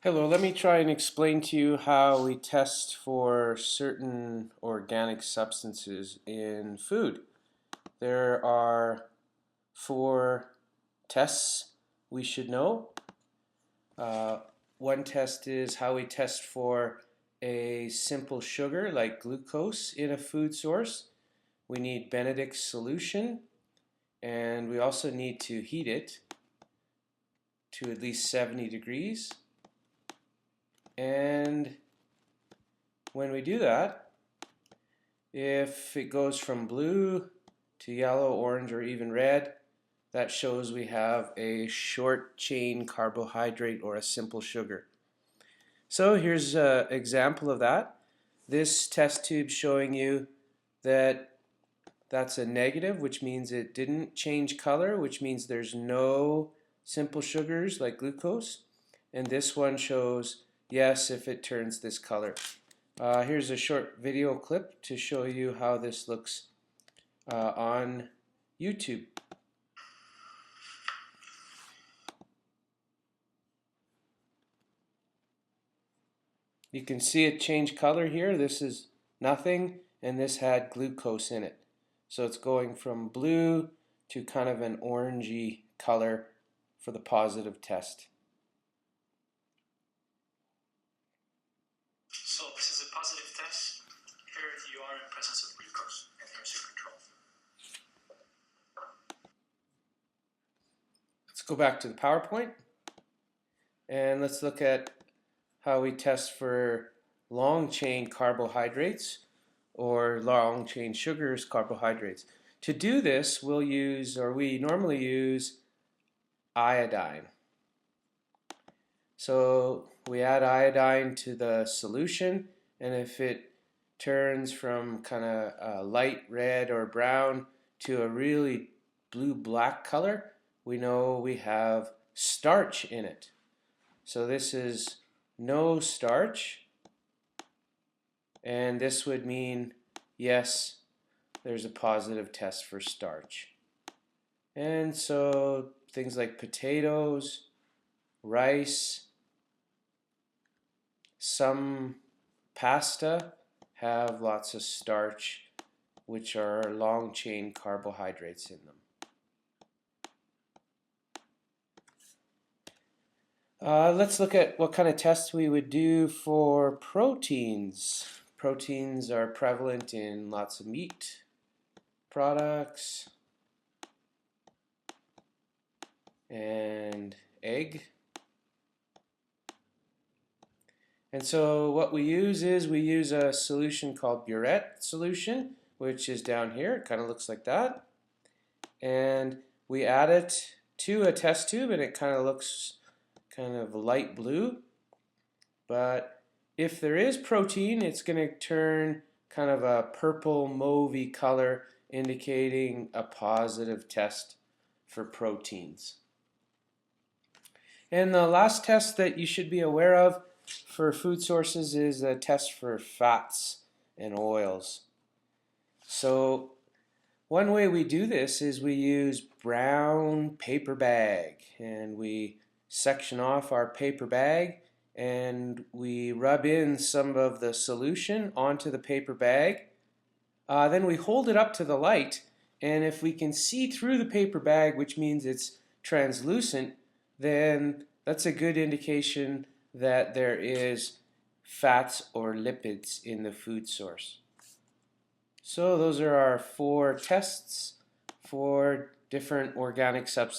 Hello, let me try and explain to you how we test for certain organic substances in food. There are 4 tests we should know. Uh, One test is how we test for a simple sugar like glucose in a food source. We need Benedict's solution, and we also need to heat it to at least 70 degrees. And when we do that, if it goes from blue to yellow, orange, or even red, that shows we have a short chain carbohydrate or a simple sugar. So here's an example of that. This test tube showing you that that's a negative, which means it didn't change color, which means there's no simple sugars like glucose. And this one shows yes if it turns this color. Here's a short video clip to show you how this looks on YouTube. You can see it change color here. This is nothing, and this had glucose in it. So it's going from blue to kind of an orangey color for the positive test. So this is a positive test. Here you are in presence of glucose, and here's your control. Let's go back to the PowerPoint, and let's look at how we test for long chain carbohydrates or long chain sugars carbohydrates. To do this, we'll use, or we normally use, iodine. So we add iodine to the solution, and if it turns from kind of light red or brown to a really blue-black color, we know we have starch in it. So this is no starch, and this would mean yes, there's a positive test for starch. And so things like potatoes, rice, some pasta have lots of starch, which are long chain carbohydrates in them. Let's look at what kind of tests we would do for proteins. Proteins are prevalent in lots of meat products and egg. And so what we use is we use a solution called burette solution, which is down here. It kind of looks like that. And we add it to a test tube, and it kind of looks kind of light blue. But if there is protein, it's going to turn kind of a purple mauvey color, indicating a positive test for proteins. And the last test that you should be aware of for food sources is a test for fats and oils. So one way we do this is we use brown paper bag, and we section off our paper bag and we rub in some of the solution onto the paper bag. Then we hold it up to the light, and if we can see through the paper bag, which means it's translucent, then that's a good indication that there is fats or lipids in the food source. So those are our 4 tests for different organic substances.